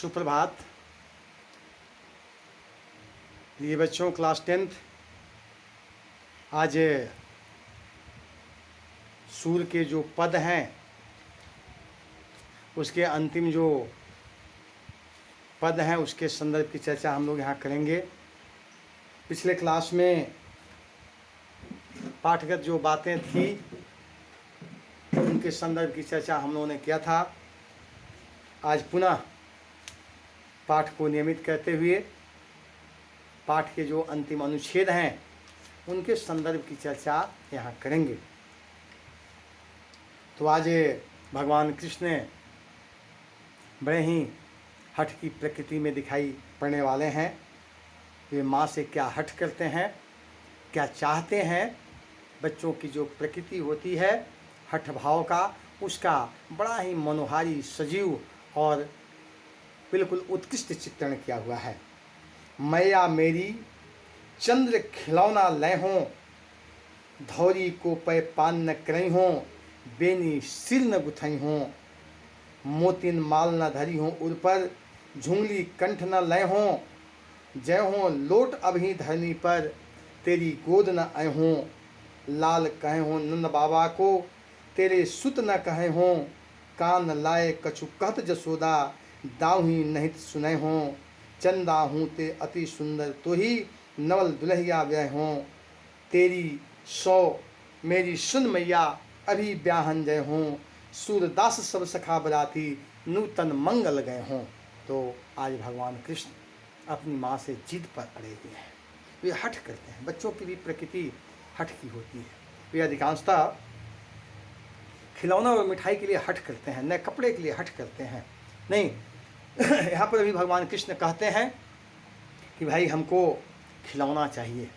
सुप्रभात। ये बच्चों क्लास 10th आज सूर्य के जो पद हैं उसके अंतिम जो पद हैं उसके संदर्भ की चर्चा हम लोग यहाँ करेंगे। पिछले क्लास में पाठगत जो बातें थी उनके संदर्भ की चर्चा हम लोगों ने किया था। आज पुनः पाठ को नियमित करते हुए पाठ के जो अंतिम अनुच्छेद हैं उनके संदर्भ की चर्चा यहाँ करेंगे। तो आज भगवान कृष्ण बड़े ही हठ की प्रकृति में दिखाई पड़ने वाले हैं। वे माँ से क्या हठ करते हैं, क्या चाहते हैं। बच्चों की जो प्रकृति होती है हठ भाव का, उसका बड़ा ही मनोहारी, सजीव और बिल्कुल उत्कृष्ट चित्रण किया हुआ है। मैया मेरी चंद्र खिलौना लय हों, धौरी को पै पान न करई हों, बेनी सिर न गुथई हों, मोतिन माल न धरी हों उर पर, झुंगली कंठ न लय हों, जय हों लोट अभी धरनी पर, तेरी गोद न आए हों, लाल कहे हों नंद बाबा को, तेरे सुत न कहे हों, कान लाए कछु कहत जसोदा, दाहुई नहीं सुनय हों, चंदा हूँ ते अति सुंदर तो ही, नवल दुल्हिया व्यय हों, तेरी सौ मेरी सुन मैया अभी ब्याहन जय हों, सूरदास सब सखा बराती, नूतन मंगल गए हों। तो आज भगवान कृष्ण अपनी माँ से जिद पर अड़े हुए हैं। वे हठ करते हैं। बच्चों की भी प्रकृति हठ की होती है। वे अधिकांशतः खिलौना और मिठाई के लिए हठ करते हैं, नए कपड़े के लिए हठ करते हैं। नहीं, यहाँ पर भी भगवान कृष्ण कहते हैं कि भाई हमको खिलौना चाहिए।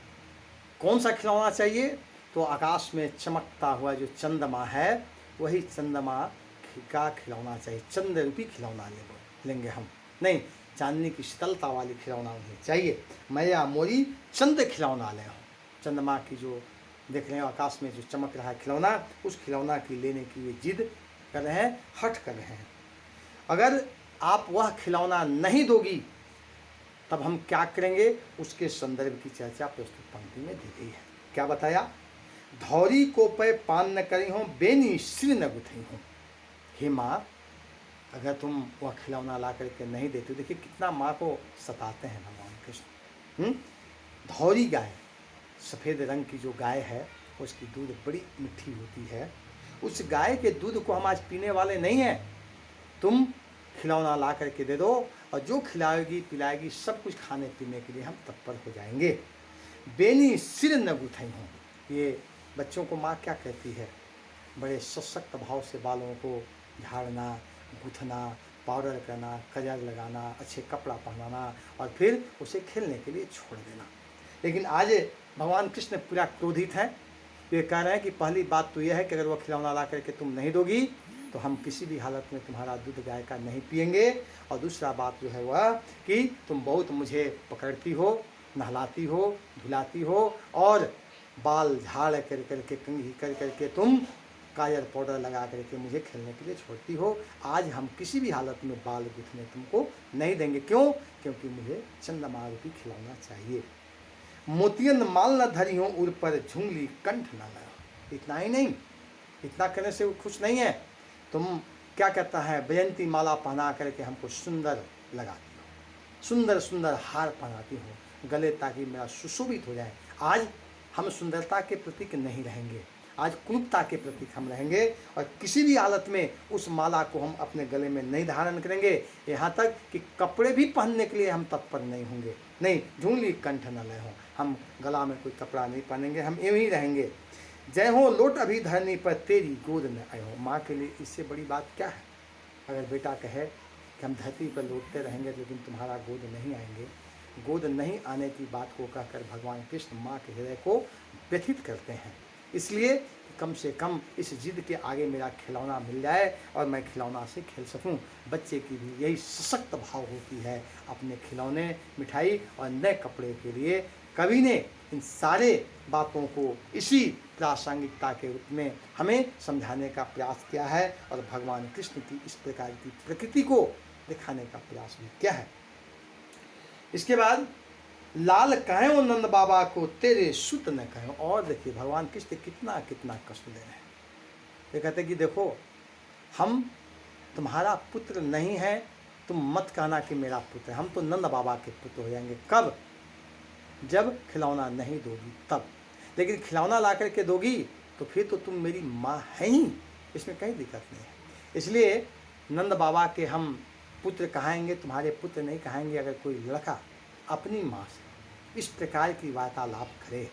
कौन सा खिलौना चाहिए? तो आकाश में चमकता हुआ जो चंद्रमा है वही चंद्रमा का खिलौना चाहिए। चंद्र रूपी खिलौना लेंगे हम, नहीं चांदनी की शीतलता वाली खिलौना उन्हें चाहिए। मैया मोरी चंद्र खिलौना ले हो। चंद्रमा की जो देख रहे हैं आकाश में जो चमक रहा है खिलौना, उस खिलौना की लेने की वे जिद कर रहे हैं, हठ कर रहे हैं। अगर आप वह खिलौना नहीं दोगी तब हम क्या करेंगे, उसके संदर्भ की चर्चा प्रस्तुत पंक्ति में दी गई है। क्या बताया? धौरी को पे पान न करी हो, बेनी सिर न गुथई हो। हे माँ, अगर तुम वह खिलौना ला करके नहीं देते, देखिए कितना माँ को सताते हैं भगवान कृष्ण। धौरी गाय, सफ़ेद रंग की जो गाय है उसकी दूध बड़ी मीठी होती है। उस गाय के दूध को हम आज पीने वाले नहीं हैं। तुम खिलौना ला करके दे दो और जो खिलाएगी पिलाएगी सब कुछ खाने पीने के लिए हम तत्पर हो जाएंगे। बेनी सिर न गुथई हों। ये बच्चों को माँ क्या कहती है? बड़े सशक्त भाव से बालों को झाड़ना, गुथना, पाउडर करना, कजर लगाना, अच्छे कपड़ा पहनाना और फिर उसे खेलने के लिए छोड़ देना। लेकिन आज भगवान कृष्ण पूरा क्रोधित हैं। वे कह रहे हैं कि पहली बात तो यह है कि अगर वह खिलौना ला करके तुम नहीं दोगी तो हम किसी भी हालत में तुम्हारा दूध गाय का नहीं पिएंगे। और दूसरा बात जो है वह कि तुम बहुत मुझे पकड़ती हो, नहलाती हो, धुलाती हो और बाल झाड़ कर करके, कंघी कर करके तुम काजल पाउडर लगा करके मुझे खेलने के लिए छोड़ती हो। आज हम किसी भी हालत में बाल गुथने तुमको नहीं देंगे। क्यों? क्योंकि मुझे चंद्रमा रूपी खिलौना चाहिए। मोतियन माल न धरी हो उर पर, झुंगली कंठ न लयो। इतना ही नहीं, इतना करने से वो खुश नहीं है। तुम क्या कहता है, बेयंती माला पहना करके हमको सुंदर लगाती हो, सुंदर सुंदर हार पहनाती हो गले, ताकि मेरा सुशोभित हो जाए। आज हम सुंदरता के प्रतीक नहीं रहेंगे, आज क्रूरता के प्रतीक हम रहेंगे और किसी भी हालत में उस माला को हम अपने गले में नहीं धारण करेंगे। यहाँ तक कि कपड़े भी पहनने के लिए हम तत्पर नहीं होंगे। नहीं, झुंगली कंठ न लय हो, हम गला में कोई कपड़ा नहीं पहनेंगे, हम यूं ही रहेंगे। जय हो लोट अभी धरनी पर, तेरी गोद न आए हो। माँ के लिए इससे बड़ी बात क्या है? अगर बेटा कहे कि हम धरती पर लौटते रहेंगे लेकिन तुम्हारा गोद नहीं आएंगे, गोद नहीं आने की बात को कहकर भगवान कृष्ण माँ के हृदय को व्यथित करते हैं। इसलिए कम से कम इस जिद के आगे मेरा खिलौना मिल जाए और मैं खिलौना से खेल सकूं। बच्चे की भी यही सशक्त भाव होती है अपने खिलौने, मिठाई और नए कपड़े के लिए। कवि ने इन सारे बातों को इसी प्रासंगिकता के रूप में हमें समझाने का प्रयास किया है और भगवान कृष्ण की इस प्रकार की प्रकृति को दिखाने का प्रयास भी किया है। इसके बाद लाल कहो नंद बाबा को तेरे सुत न कहो। और देखिए भगवान कृष्ण कितना कितना कष्ट दे रहे हैं। ये कहते हैं कि देखो हम तुम्हारा पुत्र नहीं है, तुम मत कहना कि मेरा पुत्र है, हम तो नंद बाबा के पुत्र हो जाएंगे। कब? जब खिलौना नहीं दोगी तब। लेकिन खिलौना ला करके दोगी तो फिर तो तुम मेरी माँ है ही, इसमें कहीं दिक्कत नहीं है। इसलिए नंद बाबा के हम पुत्र कहाएंगे, तुम्हारे पुत्र नहीं कहाएंगे। अगर कोई लड़का अपनी माँ से इस प्रकार की वार्तालाप करे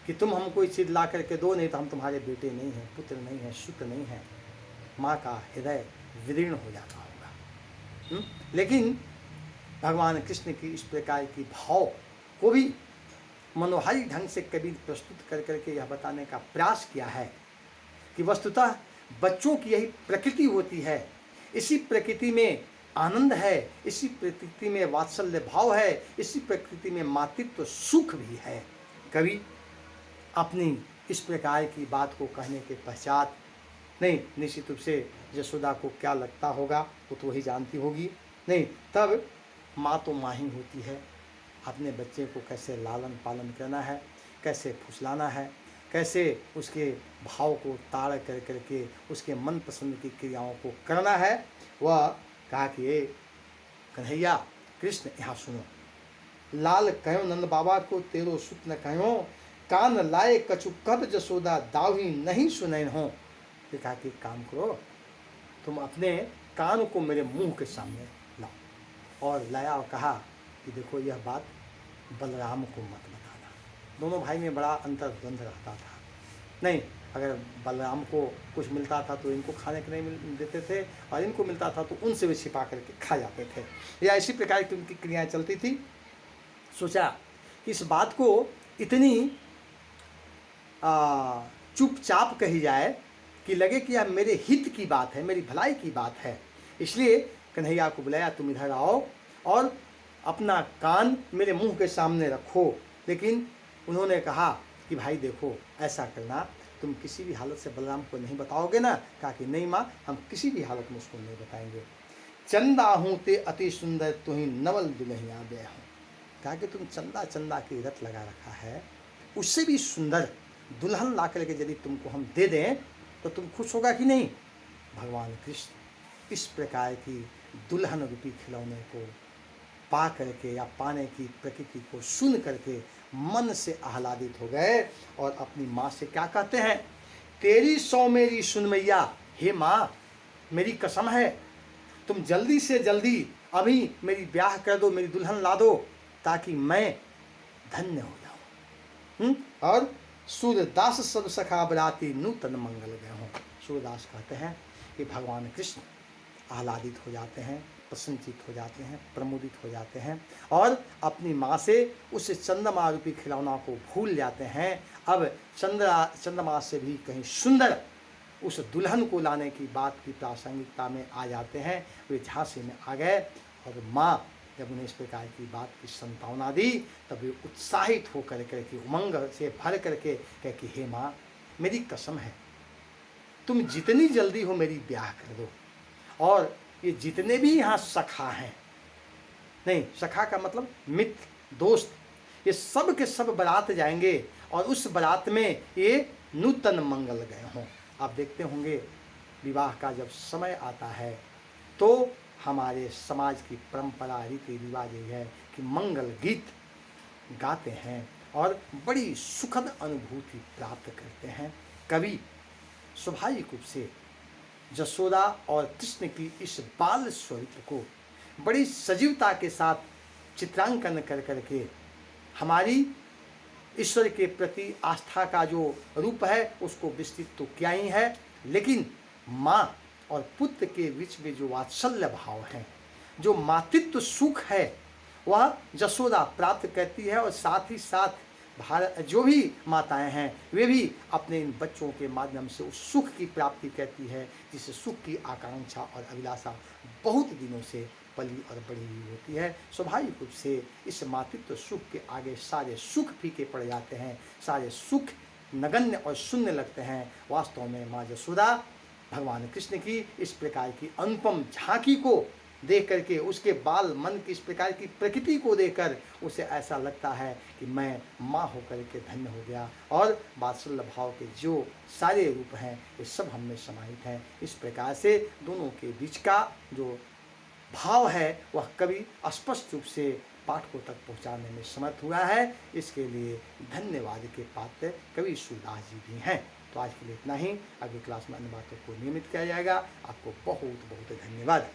कि तुम हमको कोई चीज़ ला करके दो, नहीं तो हम तुम्हारे बेटे नहीं हैं, पुत्र नहीं हैं, सुत्र नहीं हैं, माँ का हृदय विदीर्ण हो जाता होगा। लेकिन भगवान कृष्ण की इस प्रकार की भाव को भी मनोहारी ढंग से कभी प्रस्तुत कर करके यह बताने का प्रयास किया है कि वस्तुतः बच्चों की यही प्रकृति होती है, इसी प्रकृति में आनंद है, इसी प्रकृति में वात्सल्य भाव है, इसी प्रकृति में मातृत्व सुख भी है। कभी अपनी इस प्रकार की बात को कहने के पश्चात नहीं, निश्चित रूप से यशोदा को क्या लगता होगा वो तो वही जानती होगी। नहीं, तब माँ तो माँ ही होती है। अपने बच्चे को कैसे लालन पालन करना है, कैसे फुसलाना है, कैसे उसके भाव को ताड़ कर करके उसके मनपसंद की क्रियाओं को करना है, वह कहा कि ये कन्हैया कृष्ण यहाँ सुनो। लाल कहो नंद बाबा को तेरो सुत न कहो, कान लाए कछु कब जसोदा दावी नहीं सुनैन हो। कहा कि काम करो, तुम अपने कान को मेरे मुंह के सामने लाओ। और लाया और कहा कि देखो यह बात बलराम को मत बताना। दोनों भाई में बड़ा अंतर द्वंद रहता था। नहीं, अगर बलराम को कुछ मिलता था तो इनको खाने के नहीं देते थे, और इनको मिलता था तो उनसे भी छिपा करके खा जाते थे, या इसी प्रकार की उनकी क्रियाएं चलती थी। सोचा कि इस बात को इतनी चुपचाप कही जाए कि लगे कि यह मेरे हित की बात है, मेरी भलाई की बात है। इसलिए कन्हैया को बुलाया, तुम इधर आओ और अपना कान मेरे मुंह के सामने रखो। लेकिन उन्होंने कहा कि भाई देखो ऐसा करना, तुम किसी भी हालत से बलराम को नहीं बताओगे ना? कहा कि नहीं माँ, हम किसी भी हालत में उसको नहीं बताएंगे। चंदा हूँ ते अति सुंदर तुही नवल दुल्हिया दे हूँ। कहा कि तुम चंदा चंदा की रत लगा रखा है, उससे भी सुंदर दुल्हन ला करके यदि तुमको हम दे दें तो तुम खुश होगा कि नहीं? भगवान कृष्ण इस प्रकार की दुल्हन रूपी खिलौने को पा करके या पाने की प्रकृति को सुन करके मन से आह्लादित हो गए और अपनी माँ से क्या कहते हैं? तेरी सौ मेरी सुन मैया, हे माँ मेरी कसम है, तुम जल्दी से जल्दी अभी मेरी ब्याह कर दो, मेरी दुल्हन ला दो, ताकि मैं धन्य हो जाऊँ। और सूर्यदास सब सखा बराती नूतन मंगल गए हों। सूर्यदास कहते हैं कि भगवान कृष्ण आह्लादित हो जाते हैं, प्रसन्नचित हो जाते हैं, प्रमोदित हो जाते हैं और अपनी माँ से उस चंद्रमा रूपी खिलौना को भूल जाते हैं। अब चंद्रमा से भी कहीं सुंदर उस दुल्हन को लाने की बात की प्रासंगिकता में आ जाते हैं। वे झांसी में आ गए और माँ जब उन्हें इस प्रकार की बात की संतावना दी तब वे उत्साहित होकर के उमंग से भर करके कहे कि हे माँ मेरी कसम है, तुम जितनी जल्दी हो मेरी ब्याह कर दो। और ये जितने भी यहाँ सखा हैं, नहीं सखा का मतलब मित्र दोस्त, ये सब के सब बारात जाएंगे और उस बारात में ये नूतन मंगल गए हों। आप देखते होंगे विवाह का जब समय आता है तो हमारे समाज की परंपरा रीति रिवाज ये है कि मंगल गीत गाते हैं और बड़ी सुखद अनुभूति प्राप्त करते हैं। कवि स्वाभाविक रूप से यशोदा और कृष्ण की इस बाल स्वरूप को बड़ी सजीवता के साथ चित्रांकन कर करके हमारी ईश्वर के प्रति आस्था का जो रूप है उसको विस्तृत तो किया ही है, लेकिन माँ और पुत्र के बीच में जो वात्सल्य भाव है, जो मातृत्व सुख है, वह यशोदा प्राप्त करती है। और साथ ही साथ भारत जो भी माताएं हैं वे भी अपने इन बच्चों के माध्यम से उस सुख की प्राप्ति करती है, जिस सुख की आकांक्षा और अभिलाषा बहुत दिनों से पली और बढ़ी हुई होती है। स्वाभाविक रूप से इस मातृत्व सुख के आगे सारे सुख फीके पड़ जाते हैं, सारे सुख नगण्य और शून्य लगते हैं। वास्तव में माँ यशोदा भगवान कृष्ण की इस प्रकार की अनुपम झांकी को देख करके, उसके बाल मन की इस प्रकार की प्रकृति को देखकर उसे ऐसा लगता है कि मैं माँ होकर के धन्य हो गया, और वात्सल्य भाव के जो सारे रूप हैं ये सब हम में समाहित हैं। इस प्रकार से दोनों के बीच का जो भाव है वह कवि स्पष्ट रूप से पाठकों तक पहुंचाने में समर्थ हुआ है। इसके लिए धन्यवाद के पात्र कवि सूरदास जी भी हैं। तो आज के लिए इतना ही। अगली क्लास में अन्य बातों को नियमित किया जाएगा। आपको बहुत बहुत धन्यवाद।